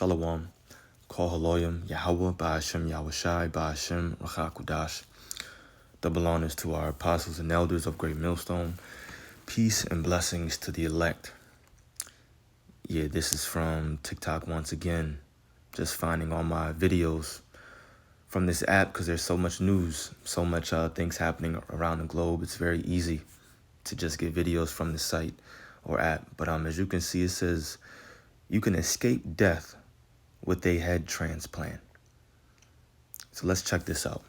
Shalom, Kol Haloyim, Yahweh, Ba'ashem, Yahushai, Ba'ashem, Rachakudash. Double honors to our apostles and elders of Great Millstone. Peace and blessings to the elect. Yeah, this is from TikTok once again. Just finding all my videos from this app because there's so much news, so much things happening around the globe. It's very easy to just get videos from the site or app. But as you can see, it says you can escape death with a head transplant. So let's check this out.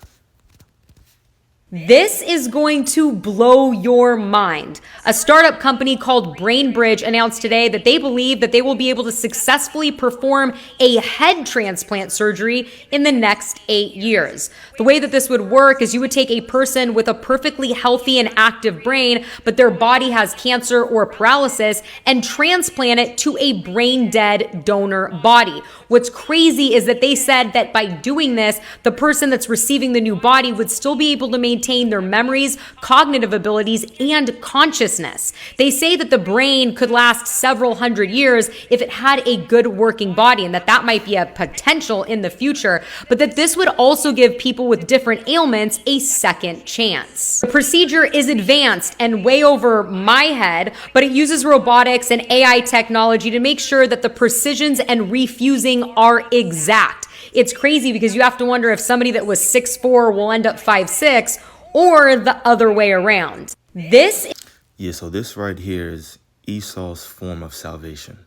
This is going to blow your mind. A startup company called BrainBridge announced today that they believe that they will be able to successfully perform a head transplant surgery in the next 8 years. The way that this would work is you would take a person with a perfectly healthy and active brain, but their body has cancer or paralysis, and transplant it to a brain-dead donor body. What's crazy is that they said that by doing this, the person that's receiving the new body would still be able to maintain their memories, cognitive abilities, and consciousness. They say that the brain could last several hundred years if it had a good working body, and that might be a potential in the future, but that this would also give people with different ailments a second chance. The procedure is advanced and way over my head, but it uses robotics and AI technology to make sure that the precisions and refusing are exact. It's crazy because you have to wonder if somebody that was 6'4" will end up 5'6", or the other way around. Yeah, so this right here is Esau's form of salvation.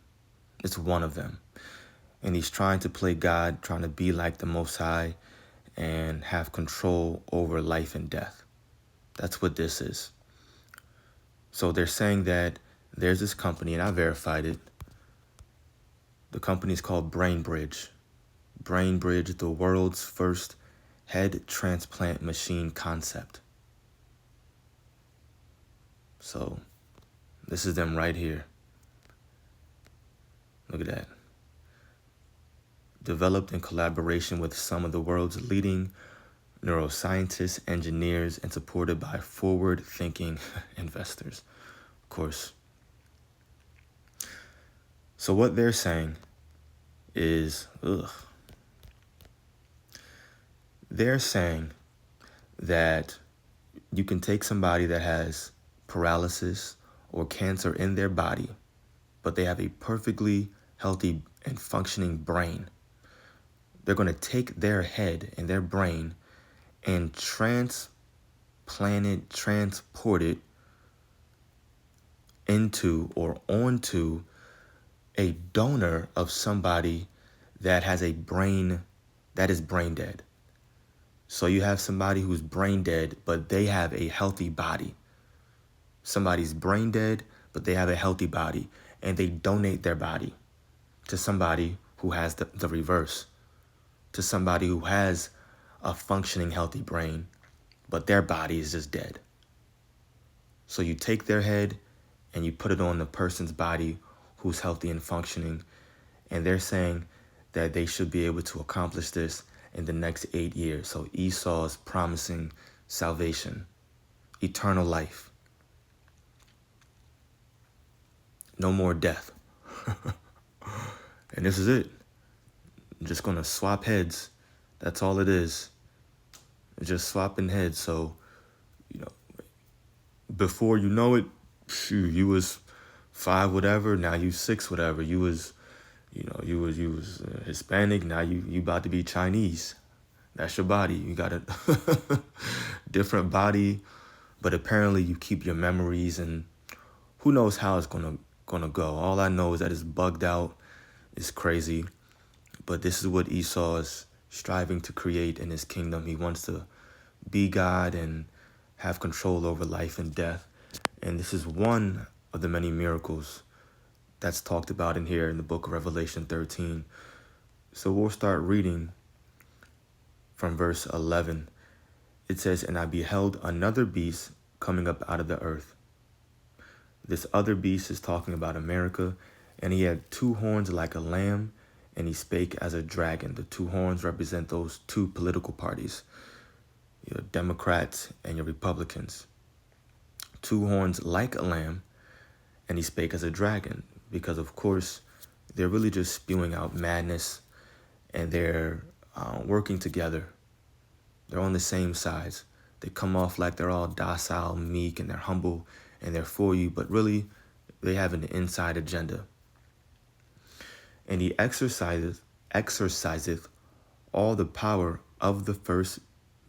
It's one of them. And he's trying to play God, trying to be like the Most High and have control over life and death. That's what this is. So they're saying that there's this company, and I verified it. The company is called BrainBridge. BrainBridge, the world's first head transplant machine concept. So this is them right here. Look at that. Developed in collaboration with some of the world's leading neuroscientists, engineers, and supported by forward-thinking investors, of course. So what they're saying is, they're saying that you can take somebody that has paralysis or cancer in their body, but they have a perfectly healthy and functioning brain. They're going to take their head and their brain and transport it into or onto a donor of somebody that has a brain that is brain dead. So you have somebody who's brain dead, but they have a healthy body. Somebody's brain dead, but they have a healthy body, and they donate their body to somebody who has the reverse, to somebody who has a functioning healthy brain, but their body is just dead. So you take their head and you put it on the person's body who's healthy and functioning, and they're saying that they should be able to accomplish this in the next 8 years. So Esau is promising salvation, eternal life, no more death. And this is it. I'm just going to swap heads. That's all it is. It's just swapping heads. So, before you know it, you was 5 whatever, now you 6 whatever. You was Hispanic, now you about to be Chinese. That's your body. You got a different body, but apparently you keep your memories, and who knows how it's gonna go. All I know is that it's bugged out. It's crazy. But this is what Esau is striving to create in his kingdom. He wants to be God and have control over life and death. And this is one of the many miracles that's talked about in here in the book of Revelation 13. So we'll start reading from verse 11. It says, "And I beheld another beast coming up out of the earth." This other beast is talking about America, and he had 2 horns like a lamb, and he spake as a dragon. The 2 horns represent those 2 political parties, your Democrats and your Republicans. 2 horns like a lamb, and he spake as a dragon, because of course they're really just spewing out madness, and they're working together. They're on the same sides. They come off like they're all docile, meek, and they're humble, and they're for you, but really, they have an inside agenda. And he exerciseth all the power of the first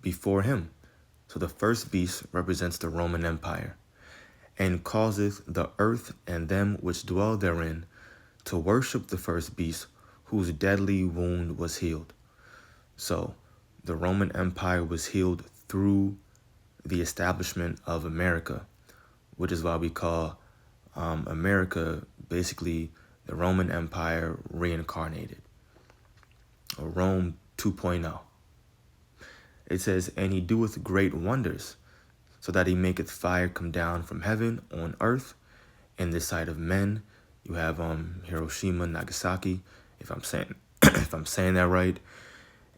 before him. So the first beast represents the Roman Empire, and causeth the earth and them which dwell therein to worship the first beast, whose deadly wound was healed. So the Roman Empire was healed through the establishment of America, which is why we call America basically the Roman Empire reincarnated, or Rome 2.0. It says, and he doeth great wonders, so that he maketh fire come down from heaven on earth in the sight of men. You have Hiroshima, Nagasaki, if I'm saying if I'm saying that right,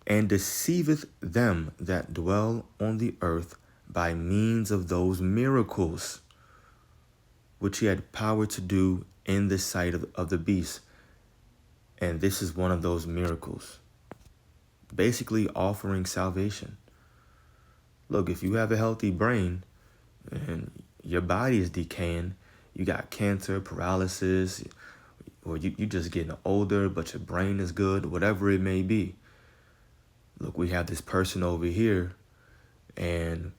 and deceiveth them that dwell on the earth by means of those miracles which he had power to do in the sight of the beast. And this is one of those miracles, basically offering salvation. Look, if you have a healthy brain and your body is decaying, you got cancer, paralysis, or you just getting older, but your brain is good, whatever it may be. Look, we have this person over here, and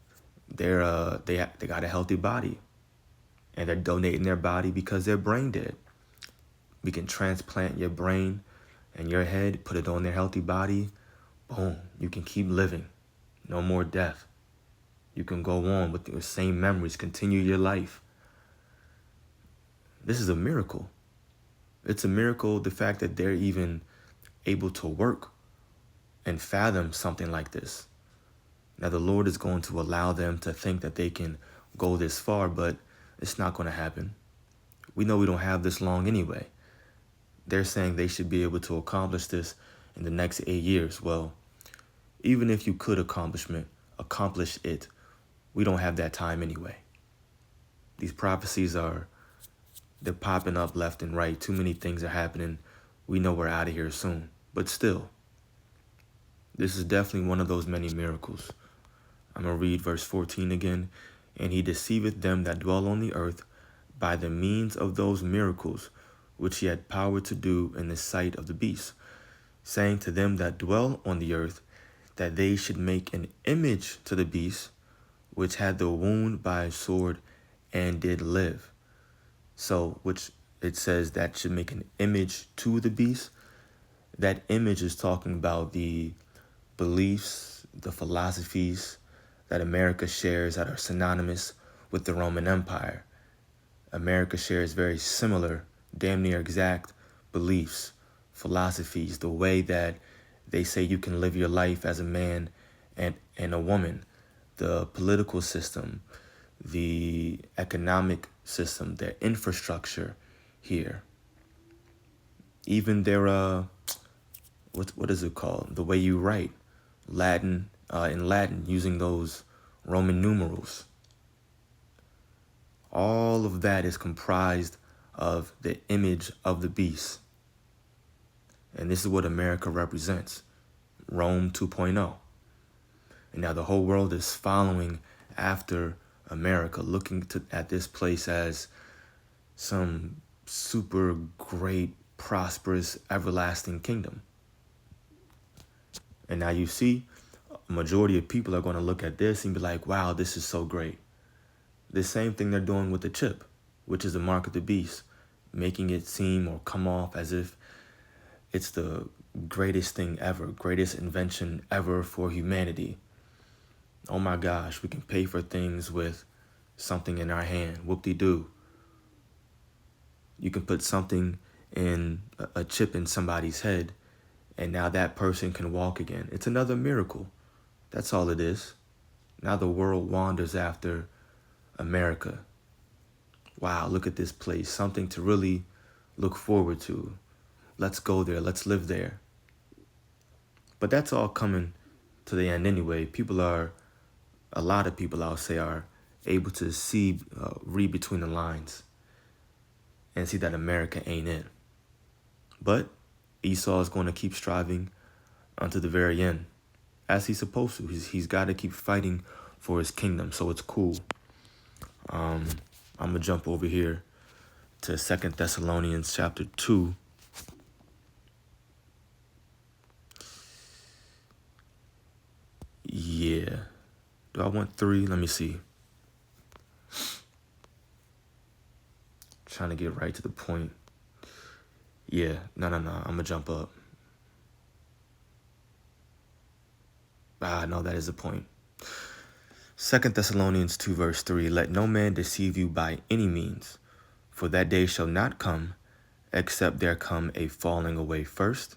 they got a healthy body, and they're donating their body because their brain dead. We can transplant your brain and your head, put it on their healthy body. Boom, you can keep living. No more death. You can go on with your same memories, continue your life. This is a miracle. It's a miracle, the fact that they're even able to work and fathom something like this. Now, the Lord is going to allow them to think that they can go this far, but it's not going to happen. We know we don't have this long anyway. They're saying they should be able to accomplish this in the next 8 years. Well, even if you could accomplish it, we don't have that time anyway. These prophecies they're popping up left and right. Too many things are happening. We know we're out of here soon. But still, this is definitely one of those many miracles. I'm going to read verse 14 again. And he deceiveth them that dwell on the earth by the means of those miracles which he had power to do in the sight of the beast, saying to them that dwell on the earth that they should make an image to the beast, which had the wound by a sword and did live. So, which it says that should make an image to the beast. That image is talking about the beliefs, the philosophies that America shares that are synonymous with the Roman Empire. America shares very similar, damn near exact beliefs, philosophies, the way that they say you can live your life as a man and a woman, the political system, the economic system, their infrastructure here. Even their, what is it called? The way you write, Latin, in Latin, using those Roman numerals. All of that is comprised of the image of the beast. And this is what America represents, Rome 2.0. And now the whole world is following after America, looking at this place as some super great, prosperous, everlasting kingdom. And now you see, a majority of people are going to look at this and be like, wow, this is so great. The same thing they're doing with the chip, which is the mark of the beast, making it seem or come off as if it's the greatest thing ever, greatest invention ever for humanity. Oh my gosh, we can pay for things with something in our hand. Whoop-de-doo. You can put something in a chip in somebody's head, and now that person can walk again. It's another miracle. That's all it is. Now the world wanders after America. Wow, look at this place. Something to really look forward to. Let's go there. Let's live there. But that's all coming to the end anyway. A lot of people, I'll say, are able to read between the lines and see that America ain't it. But Esau is going to keep striving unto the very end, as he's supposed to. He's got to keep fighting for his kingdom, so it's cool. I'm going to jump over here to 2 Thessalonians chapter 2. Yeah. Do I want 3? Let me see. Trying to get right to the point. Yeah. No. I'm going to jump up. No, that is the point. 2 Thessalonians 2 verse 3, let no man deceive you by any means, for that day shall not come, except there come a falling away first,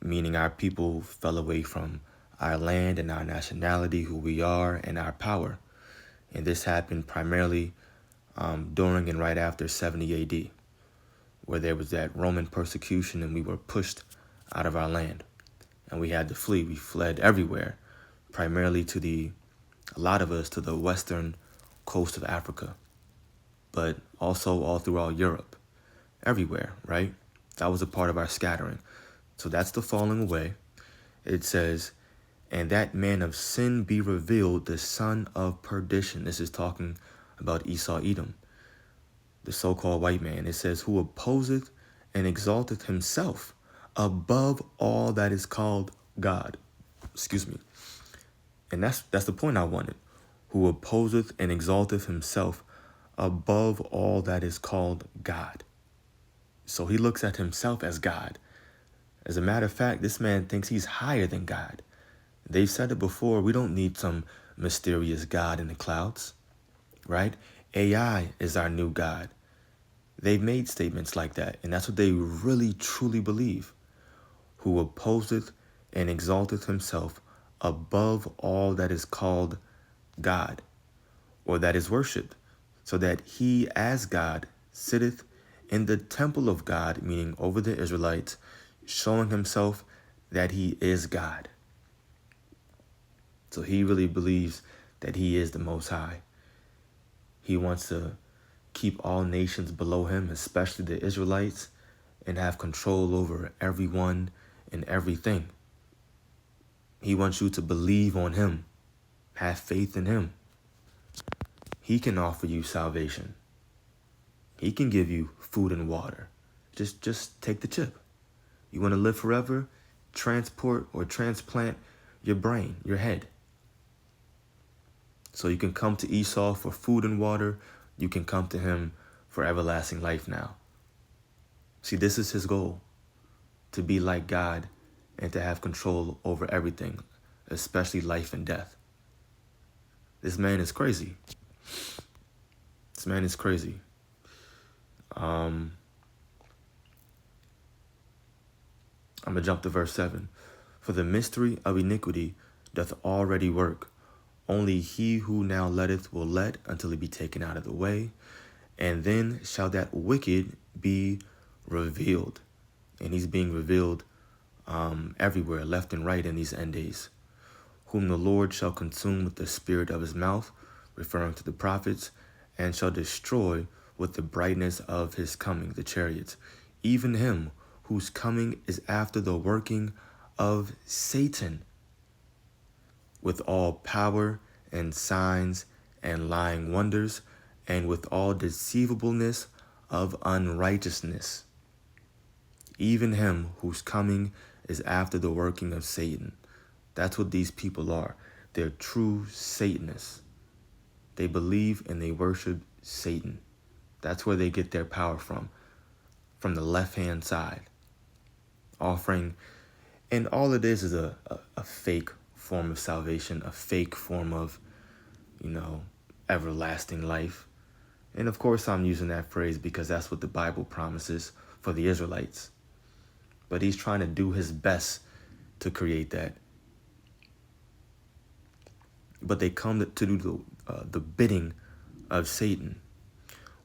meaning our people fell away from our land and our nationality, who we are, and our power. And this happened primarily during and right after 70 AD, where there was that Roman persecution and we were pushed out of our land. And we had to flee. We fled everywhere, primarily a lot of us to the western coast of Africa, but also all throughout Europe, everywhere, right? That was a part of our scattering. So that's the falling away. It says, and that man of sin be revealed, the son of perdition. This is talking about Esau Edom, the so-called white man. It says, who opposeth and exalteth himself above all that is called God. Excuse me. And that's the point I wanted. Who opposeth and exalteth himself above all that is called God. So he looks at himself as God. As a matter of fact, this man thinks he's higher than God. They've said it before, we don't need some mysterious God in the clouds, right? AI is our new God. They've made statements like that, and that's what they really, truly believe. Who opposeth and exalteth himself above all that is called God, or that is worshipped, so that he as God sitteth in the temple of God, meaning over the Israelites, showing himself that he is God. So he really believes that he is the Most High. He wants to keep all nations below him, especially the Israelites, and have control over everyone and everything. He wants you to believe on him, have faith in him. He can offer you salvation. He can give you food and water. Just take the chip. You want to live forever? Transport or transplant your brain, your head. So you can come to Esau for food and water. You can come to him for everlasting life now. See, this is his goal, to be like God and to have control over everything, especially life and death. This man is crazy. This man is crazy. I'm going to jump to verse 7. For the mystery of iniquity doth already work. Only he who now letteth will let until he be taken out of the way. And then shall that wicked be revealed. And he's being revealed everywhere, left and right in these end days. Whom the Lord shall consume with the spirit of his mouth, referring to the prophets, and shall destroy with the brightness of his coming, the chariots. Even him whose coming is after the working of Satan, with all power and signs and lying wonders, and with all deceivableness of unrighteousness. Even him whose coming is after the working of Satan. That's what these people are. They're true Satanists. They believe and they worship Satan. That's where they get their power from the left-hand side. Offering, and all it is a fake form of salvation, a fake form of, everlasting life. And of course I'm using that phrase because that's what the Bible promises for the Israelites. But he's trying to do his best to create that. But they come to do the bidding of Satan,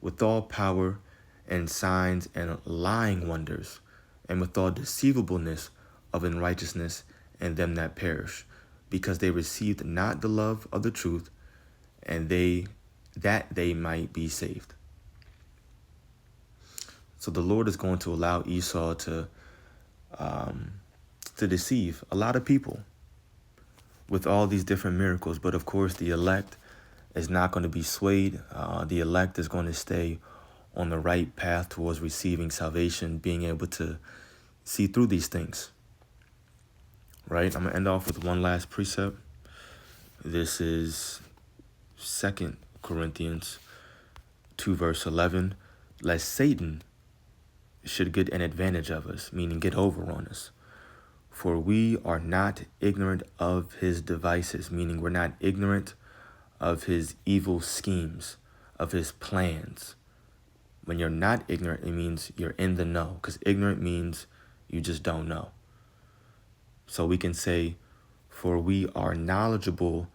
with all power and signs and lying wonders, and with all deceivableness of unrighteousness and them that perish, because they received not the love of the truth, and they might be saved. So the Lord is going to allow Esau to deceive a lot of people with all these different miracles. But of course, the elect is not going to be swayed. The elect is going to stay on the right path towards receiving salvation, being able to see through these things. Right? I'm going to end off with one last precept. This is 2 Corinthians 2 verse 11. Lest Satan should get an advantage of us, meaning get over on us. For we are not ignorant of his devices, meaning we're not ignorant of his evil schemes, of his plans. When you're not ignorant, it means you're in the know, because ignorant means you just don't know. So we can say, for we are knowledgeable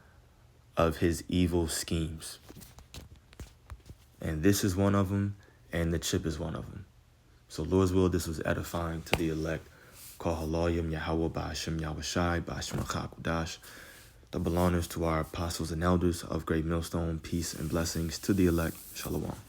of his evil schemes. And this is one of them, and the chip is one of them. So Lord's will, this was edifying to the elect. Call Haloyim Yahweh Ba'ashem Yahushai Ba'ashem Chakudash. Double honors to our apostles and elders of Great Millstone. Peace and blessings to the elect. Shalom.